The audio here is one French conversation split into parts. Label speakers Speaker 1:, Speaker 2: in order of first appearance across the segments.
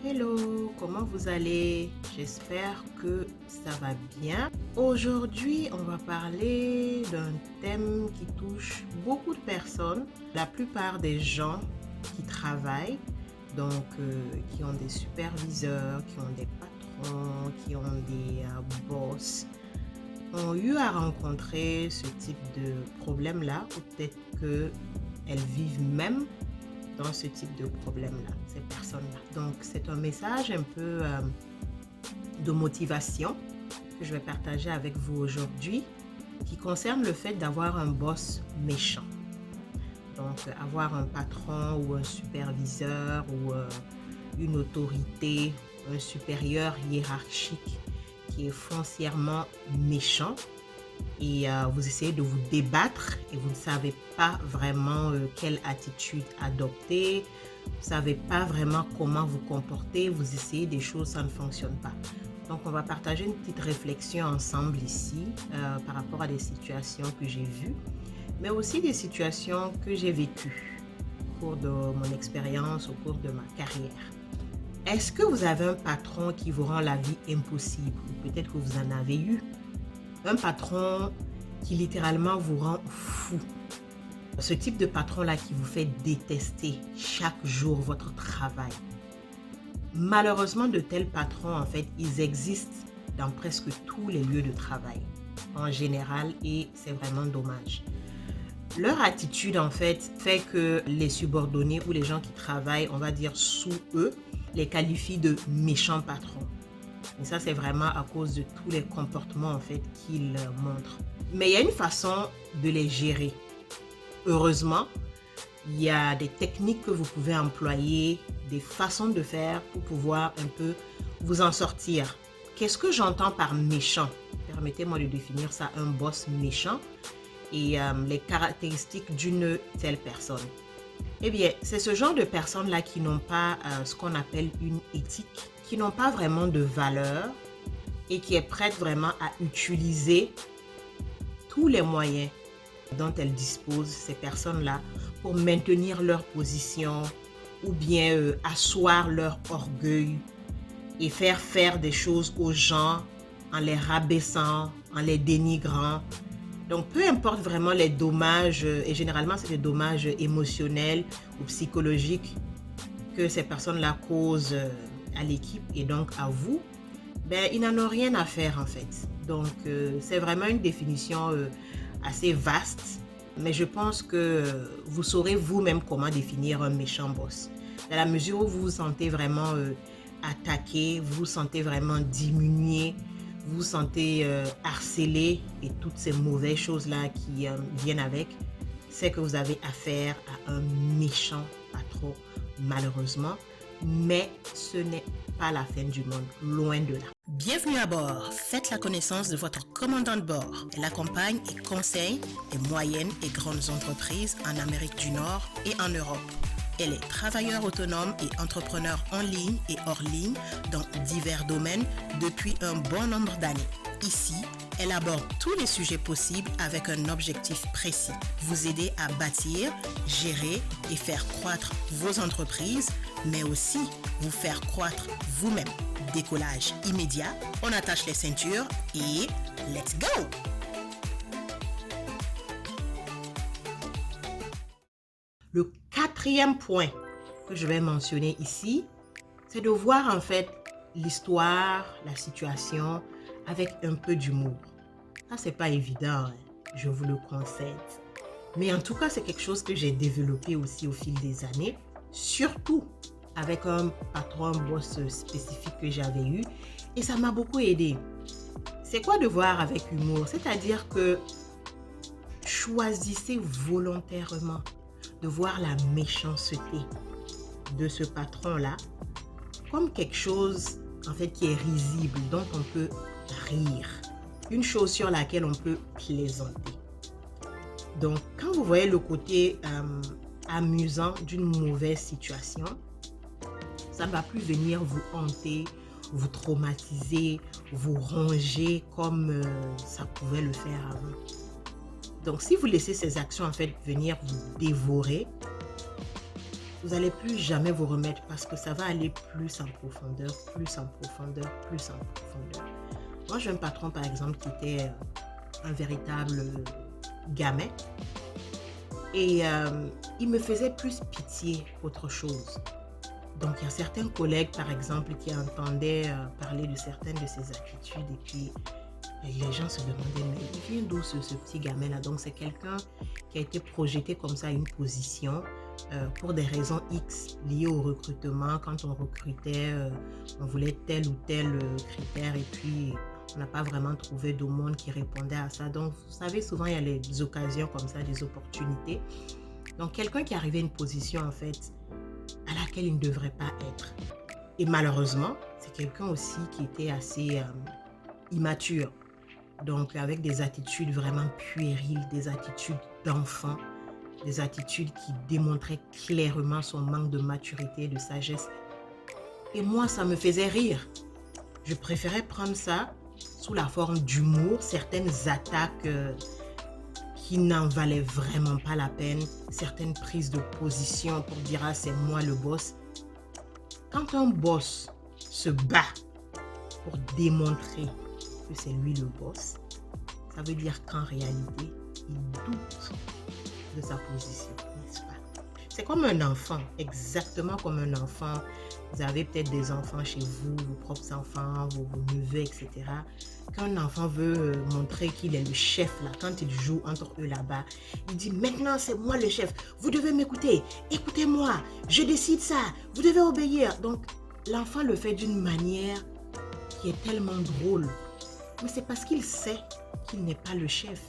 Speaker 1: Hello, comment vous allez? J'espère que ça va bien. Aujourd'hui, on va parler d'un thème qui touche beaucoup de personnes. La plupart des gens qui travaillent, qui ont des superviseurs, qui ont des patrons, qui ont des boss, ont eu à rencontrer ce type de problème-là, ou peut-être qu'elles vivent même dans ce type de problème-là, ces personnes-là. Donc, c'est un message un peu de motivation que je vais partager avec vous aujourd'hui, qui concerne le fait d'avoir un boss méchant. Donc, avoir un patron ou un superviseur ou une autorité, un supérieur hiérarchique qui est foncièrement méchant, et vous essayez de vous débattre et vous ne savez pas vraiment quelle attitude adopter, vous ne savez pas vraiment comment vous comporter, vous essayez des choses, ça ne fonctionne pas. Donc, on va partager une petite réflexion ensemble ici par rapport à des situations que j'ai vues, mais aussi des situations que j'ai vécues au cours de mon expérience, au cours de ma carrière. Est-ce que vous avez un patron qui vous rend la vie impossible? Ou peut-être que vous en avez eu. Un patron qui littéralement vous rend fou. Ce type de patron-là qui vous fait détester chaque jour votre travail. Malheureusement, de tels patrons, en fait, ils existent dans presque tous les lieux de travail, en général, et c'est vraiment dommage. Leur attitude, en fait que les subordonnés ou les gens qui travaillent, on va dire, sous eux, les qualifient de méchants patrons. Et ça, c'est vraiment à cause de tous les comportements, en fait, qu'ils montrent. Mais il y a une façon de les gérer. Heureusement, il y a des techniques que vous pouvez employer, des façons de faire pour pouvoir un peu vous en sortir. Qu'est-ce que j'entends par méchant? Permettez-moi de définir ça, un boss méchant et les caractéristiques d'une telle personne. Eh bien, c'est ce genre de personnes-là qui n'ont pas ce qu'on appelle une éthique, qui n'ont pas vraiment de valeur et qui est prête vraiment à utiliser tous les moyens dont elles disposent, ces personnes-là, pour maintenir leur position ou bien asseoir leur orgueil et faire des choses aux gens en les rabaissant, en les dénigrant. Donc, peu importe vraiment les dommages, et généralement, c'est des dommages émotionnels ou psychologiques que ces personnes-là causent à l'équipe et donc à vous, ils n'en ont rien à faire en fait. Donc, c'est vraiment une définition assez vaste, mais je pense que vous saurez vous-même comment définir un méchant boss. Dans la mesure où vous vous sentez vraiment attaqué, vous vous sentez vraiment diminué, vous vous sentez harcelé et toutes ces mauvaises choses-là qui viennent avec, c'est que vous avez affaire à un méchant patron, malheureusement. Mais ce n'est pas la fin du monde, loin de là. Bienvenue à bord. Faites la connaissance de votre commandant de bord. Elle accompagne et conseille les moyennes et grandes entreprises en Amérique du Nord et en Europe. Elle est travailleur autonome et entrepreneur en ligne et hors ligne dans divers domaines depuis un bon nombre d'années. Ici, elle aborde tous les sujets possibles avec un objectif précis. Vous aider à bâtir, gérer et faire croître vos entreprises, mais aussi vous faire croître vous-même. Décollage immédiat, on attache les ceintures et let's go! Le quatrième point que je vais mentionner ici, c'est de voir en fait l'histoire, la situation avec un peu d'humour. Ça, c'est pas évident, hein, je vous le concède. Mais en tout cas, c'est quelque chose que j'ai développé aussi au fil des années, surtout avec un patron, un boss spécifique que j'avais eu, et ça m'a beaucoup aidé. C'est quoi de voir avec humour? C'est-à-dire que choisissez volontairement de voir la méchanceté de ce patron-là comme quelque chose en fait qui est risible, dont on peut rire, une chose sur laquelle on peut plaisanter. Donc, quand vous voyez le côté amusant d'une mauvaise situation, ça ne va plus venir vous hanter, vous traumatiser, vous ronger comme ça pouvait le faire avant. Donc, si vous laissez ces actions en fait venir vous dévorer, vous n'allez plus jamais vous remettre parce que ça va aller plus en profondeur, plus en profondeur, plus en profondeur. Moi, j'ai un patron, par exemple, qui était un véritable gamin et il me faisait plus pitié qu'autre chose. Donc, il y a certains collègues, par exemple, qui entendaient parler de certaines de ses attitudes et puis les gens se demandaient, mais il vient d'où ce petit gamin-là? Donc, c'est quelqu'un qui a été projeté comme ça à une position pour des raisons X liées au recrutement. Quand on recrutait, on voulait tel ou tel critère et puis on n'a pas vraiment trouvé de monde qui répondait à ça. Donc, vous savez, souvent, il y a les occasions comme ça, des opportunités. Donc, quelqu'un qui arrivait à une position, en fait, à laquelle il ne devrait pas être. Et malheureusement, c'est quelqu'un aussi qui était assez immature. Donc, avec des attitudes vraiment puériles, des attitudes d'enfant, des attitudes qui démontraient clairement son manque de maturité et de sagesse. Et moi, ça me faisait rire. Je préférais prendre ça sous la forme d'humour, certaines attaques qui n'en valaient vraiment pas la peine, certaines prises de position pour dire « Ah, c'est moi le boss ». Quand un boss se bat pour démontrer que c'est lui le boss, ça veut dire qu'en réalité, il doute de sa position, n'est-ce pas? C'est comme un enfant, exactement comme un enfant. Vous avez peut-être des enfants chez vous, vos propres enfants, vos neveux, etc. Quand un enfant veut montrer qu'il est le chef, là, quand il joue entre eux là-bas, il dit « Maintenant, c'est moi le chef. Vous devez m'écouter. Écoutez-moi. Je décide ça. Vous devez obéir. » Donc, l'enfant le fait d'une manière qui est tellement drôle. Mais c'est parce qu'il sait qu'il n'est pas le chef.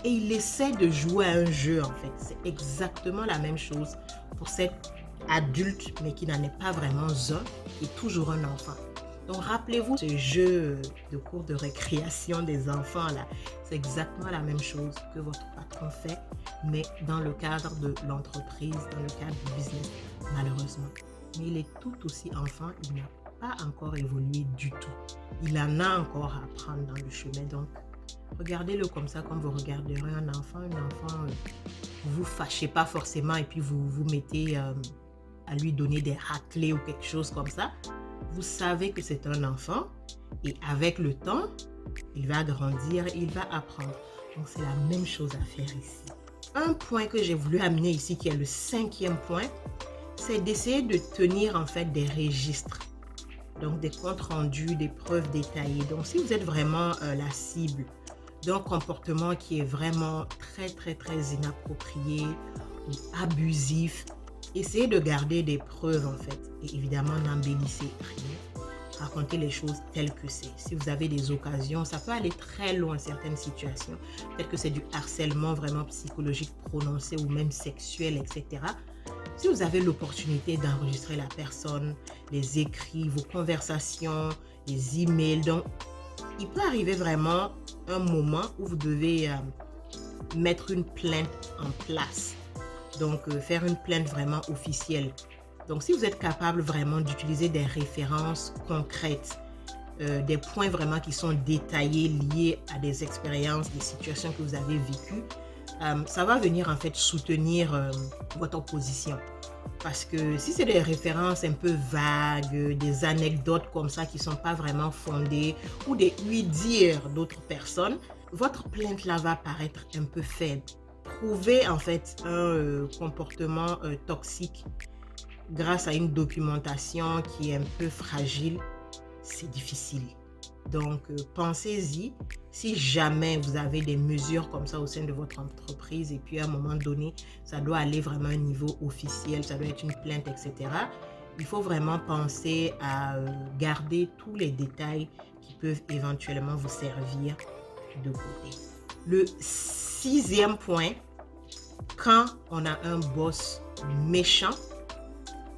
Speaker 1: Et il essaie de jouer à un jeu, en fait. C'est exactement la même chose pour cet adulte, mais qui n'en est pas vraiment un, qui est toujours un enfant. Donc, rappelez-vous, ce jeu de cours de récréation des enfants, là, c'est exactement la même chose que votre patron fait, mais dans le cadre de l'entreprise, dans le cadre du business, malheureusement. Mais il est tout aussi enfant, il n'a pas encore évolué du tout. Il en a encore à apprendre dans le chemin. Donc, regardez-le comme ça, comme vous regarderez un enfant. Un enfant, vous vous fâchez pas forcément et puis vous vous mettez à lui donner des raclés ou quelque chose comme ça. Vous savez que c'est un enfant et avec le temps, il va grandir et il va apprendre. Donc, c'est la même chose à faire ici. Un point que j'ai voulu amener ici, qui est le 5e point, c'est d'essayer de tenir en fait des registres. Donc, des comptes rendus, des preuves détaillées. Donc, si vous êtes vraiment la cible d'un comportement qui est vraiment très, très, très inapproprié ou abusif, essayez de garder des preuves en fait. Et évidemment, n'embellissez rien. Racontez les choses telles que c'est. Si vous avez des occasions, ça peut aller très loin certaines situations. Peut-être que c'est du harcèlement vraiment psychologique prononcé ou même sexuel, etc. Si vous avez l'opportunité d'enregistrer la personne, les écrits, vos conversations, les emails, donc il peut arriver vraiment un moment où vous devez mettre une plainte en place. Donc, faire une plainte vraiment officielle. Donc, si vous êtes capable vraiment d'utiliser des références concrètes, des points vraiment qui sont détaillés, liés à des expériences, des situations que vous avez vécues, ça va venir en fait soutenir votre position. Parce que si c'est des références un peu vagues, des anecdotes comme ça qui ne sont pas vraiment fondées ou des oui-dire d'autres personnes, votre plainte là va paraître un peu faible. Prouver en fait un comportement toxique grâce à une documentation qui est un peu fragile, c'est difficile. Donc, pensez-y. Si jamais vous avez des mesures comme ça au sein de votre entreprise et puis à un moment donné, ça doit aller vraiment à un niveau officiel, ça doit être une plainte, etc. Il faut vraiment penser à garder tous les détails qui peuvent éventuellement vous servir de côté. Le 6e point, quand on a un boss méchant,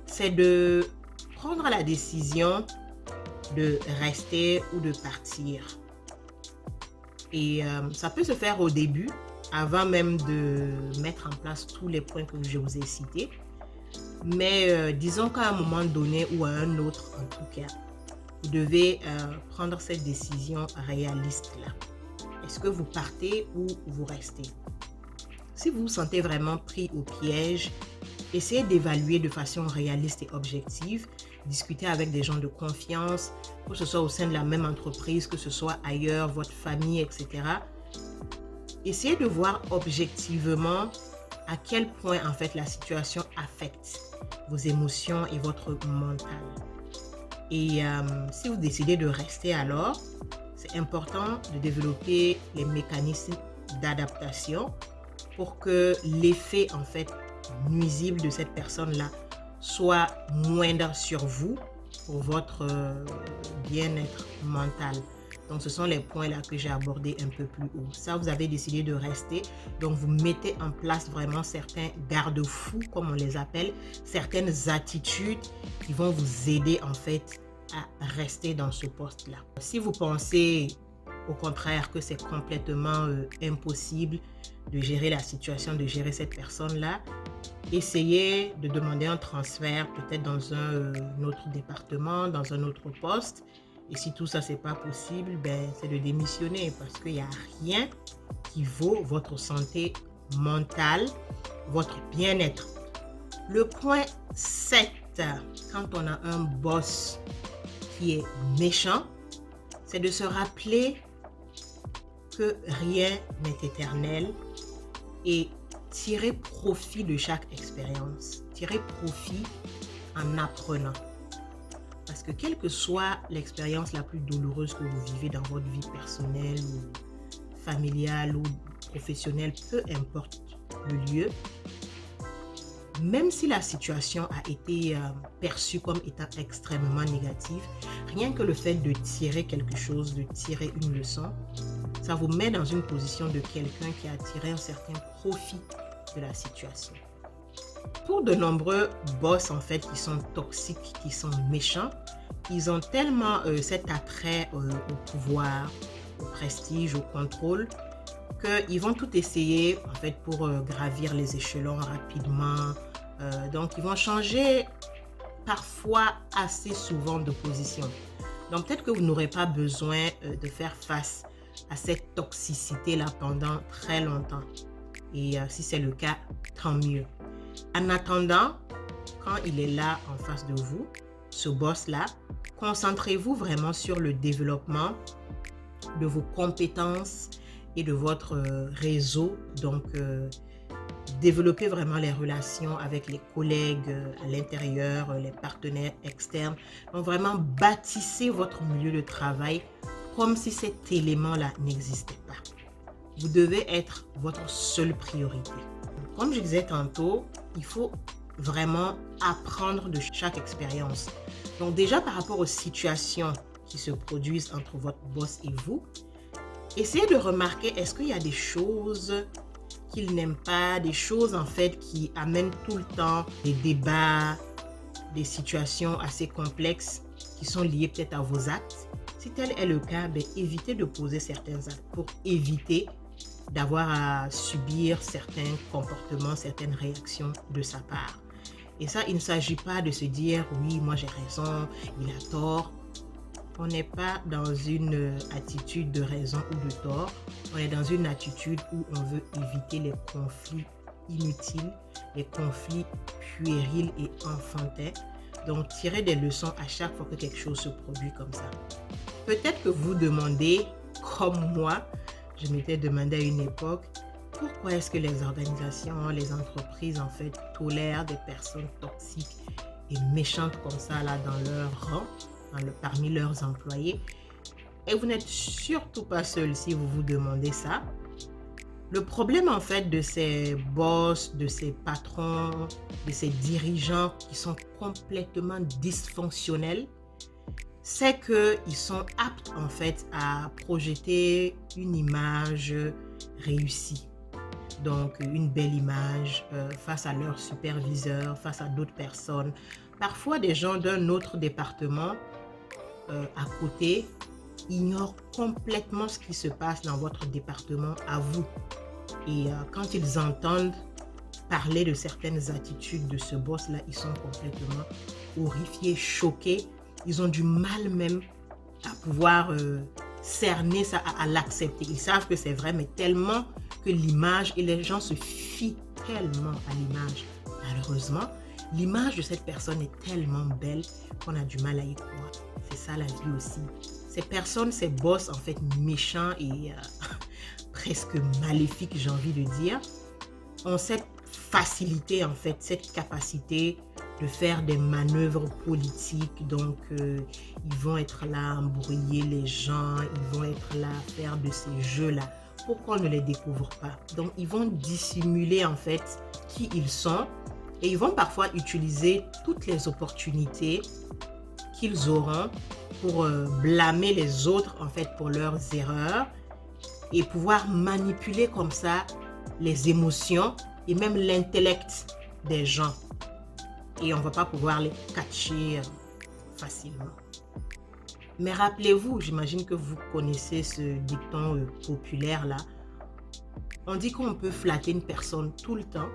Speaker 1: c'est de prendre la décision de rester ou de partir. Et ça peut se faire au début, avant même de mettre en place tous les points que je vous ai cités. Mais disons qu'à un moment donné ou à un autre, en tout cas, vous devez prendre cette décision réaliste-là. Est-ce que vous partez ou vous restez? Si vous vous sentez vraiment pris au piège, Essayez d'évaluer de façon réaliste et objective. Discutez avec des gens de confiance, que ce soit au sein de la même entreprise, que ce soit ailleurs, votre famille, etc. Essayez de voir objectivement à quel point en fait la situation affecte vos émotions et votre mental. Et si vous décidez de rester alors, c'est important de développer les mécanismes d'adaptation pour que l'effet en fait nuisible de cette personne-là soit moindre sur vous pour votre bien-être mental. Donc, ce sont les points là que j'ai abordés un peu plus haut. Ça, vous avez décidé de rester. Donc, vous mettez en place vraiment certains garde-fous, comme on les appelle, certaines attitudes qui vont vous aider en fait à rester dans ce poste-là. Si vous pensez au contraire que c'est complètement impossible de gérer la situation, de gérer cette personne-là, essayez de demander un transfert peut-être dans un autre département, dans un autre poste. Et si tout ça, c'est pas possible, c'est de démissionner parce qu'il n'y a rien qui vaut votre santé mentale, votre bien-être. Le point 7, quand on a un boss qui est méchant, c'est de se rappeler que rien n'est éternel et tirer profit de chaque expérience, tirer profit en apprenant. Parce que quelle que soit l'expérience la plus douloureuse que vous vivez dans votre vie personnelle ou familiale ou professionnelle, peu importe le lieu, même si la situation a été perçue comme étant extrêmement négative, rien que le fait de tirer quelque chose, de tirer une leçon, ça vous met dans une position de quelqu'un qui a tiré un certain profit de la situation. Pour de nombreux boss en fait qui sont toxiques, qui sont méchants, ils ont tellement cet attrait au pouvoir, au prestige, au contrôle, qu'ils vont tout essayer en fait pour gravir les échelons rapidement. Donc ils vont changer parfois assez souvent de position. Donc peut-être que vous n'aurez pas besoin de faire face à cette toxicité-là pendant très longtemps. Et si c'est le cas, tant mieux. En attendant, quand il est là en face de vous, ce boss-là, concentrez-vous vraiment sur le développement de vos compétences et de votre réseau. Donc, développez vraiment les relations avec les collègues à l'intérieur, les partenaires externes. Donc, vraiment, bâtissez votre milieu de travail comme si cet élément-là n'existait pas. Vous devez être votre seule priorité. Comme je disais tantôt, il faut vraiment apprendre de chaque expérience. Donc déjà par rapport aux situations qui se produisent entre votre boss et vous, essayez de remarquer est-ce qu'il y a des choses qu'il n'aime pas, des choses en fait qui amènent tout le temps des débats, des situations assez complexes qui sont liées peut-être à vos actes. Si tel est le cas, évitez de poser certains actes pour éviter d'avoir à subir certains comportements, certaines réactions de sa part. Et ça, il ne s'agit pas de se dire « oui, moi j'ai raison, il a tort ». On n'est pas dans une attitude de raison ou de tort, on est dans une attitude où on veut éviter les conflits inutiles, les conflits puérils et enfantins. Donc, tirez des leçons à chaque fois que quelque chose se produit comme ça. Peut-être que vous demandez, comme moi, je m'étais demandé à une époque, pourquoi est-ce que les organisations, les entreprises en fait tolèrent des personnes toxiques et méchantes comme ça là dans leur rang, parmi leurs employés. Et vous n'êtes surtout pas seul si vous vous demandez ça. Le problème en fait de ces boss, de ces patrons, de ces dirigeants qui sont complètement dysfonctionnels, c'est qu'ils sont aptes en fait à projeter une image réussie. Donc une belle image face à leurs superviseurs, face à d'autres personnes. Parfois des gens d'un autre département à côté ignorent complètement ce qui se passe dans votre département à vous. Et quand ils entendent parler de certaines attitudes de ce boss-là, ils sont complètement horrifiés, choqués. Ils ont du mal même à pouvoir cerner ça, à l'accepter. Ils savent que c'est vrai, mais tellement que l'image, et les gens se fient tellement à l'image malheureusement, l'image de cette personne est tellement belle qu'on a du mal à y croire. C'est ça la vie aussi. Ces personnes, ces boss en fait méchants et presque maléfiques, j'ai envie de dire, ont cette facilité en fait, cette capacité de faire des manœuvres politiques. Donc, ils vont être là à embrouiller les gens, ils vont être là à faire de ces jeux-là. Pourquoi on ne les découvre pas? Donc, ils vont dissimuler en fait qui ils sont et ils vont parfois utiliser toutes les opportunités qu'ils auront pour blâmer les autres en fait pour leurs erreurs et pouvoir manipuler comme ça les émotions et même l'intellect des gens. Et on ne va pas pouvoir les catcher facilement. Mais rappelez-vous, j'imagine que vous connaissez ce dicton populaire là. On dit qu'on peut flatter une personne tout le temps.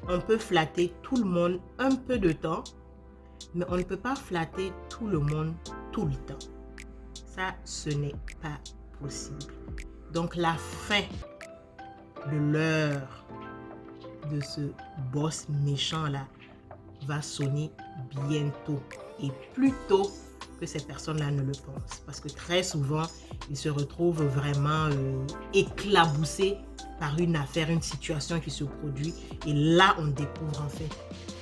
Speaker 1: On peut flatter tout le monde un peu de temps. Mais on ne peut pas flatter tout le monde tout le temps. Ça, ce n'est pas possible. Donc la fin de l'heure de ce boss méchant là va sonner bientôt et plus tôt que ces personnes-là ne le pensent. Parce que très souvent, ils se retrouvent vraiment éclaboussés par une affaire, une situation qui se produit. Et là, on découvre en fait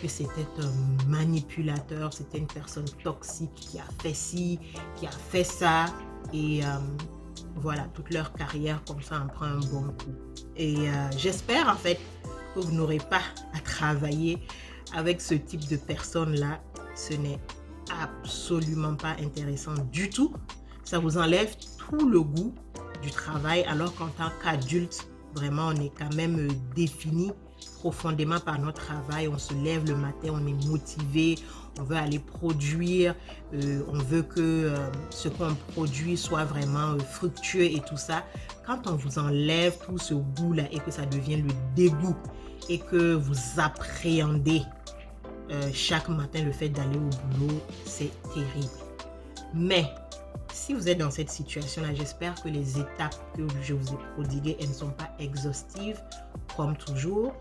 Speaker 1: que c'était un manipulateur, c'était une personne toxique qui a fait ci, qui a fait ça. Et voilà, toute leur carrière comme ça en prend un bon coup. Et j'espère en fait que vous n'aurez pas à travailler avec ce type de personnes-là. Ce n'est absolument pas intéressant du tout. Ça vous enlève tout le goût du travail, alors qu'en tant qu'adulte, vraiment, on est quand même défini profondément par notre travail. On se lève le matin, on est motivé, on veut aller produire, on veut que ce qu'on produit soit vraiment fructueux et tout ça. Quand on vous enlève tout ce goût-là et que ça devient le dégoût et que vous appréhendez chaque matin le fait d'aller au boulot, c'est terrible. Mais si vous êtes dans cette situation-là, j'espère que les étapes que je vous ai prodiguées, elles ne sont pas exhaustives comme toujours.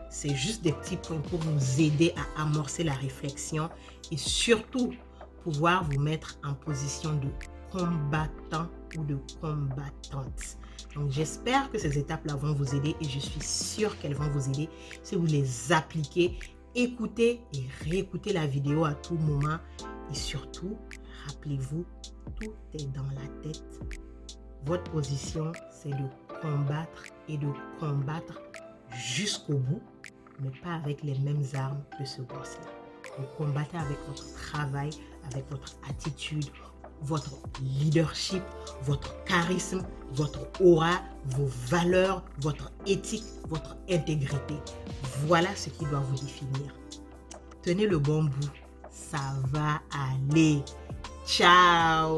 Speaker 1: C'est juste des petits points pour vous aider à amorcer la réflexion et surtout pouvoir vous mettre en position de combattant ou de combattante. Donc j'espère que ces étapes-là vont vous aider et je suis sûre qu'elles vont vous aider si vous les appliquez. Écoutez et réécoutez la vidéo à tout moment et surtout, rappelez-vous, tout est dans la tête. Votre position, c'est de combattre et de combattre jusqu'au bout, mais pas avec les mêmes armes que ce boss-là. Vous combattez avec votre travail, avec votre attitude, votre leadership, votre charisme, votre aura, vos valeurs, votre éthique, votre intégrité. Voilà ce qui doit vous définir. Tenez le bon bout, ça va aller. Ciao!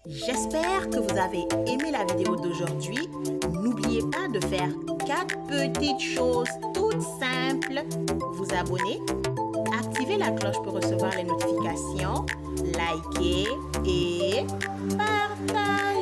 Speaker 1: J'espère que vous avez aimé la vidéo d'aujourd'hui. N'oubliez pas de faire 4 petites choses toutes simples. Vous abonner, activer la cloche pour recevoir les notifications, liker et partager.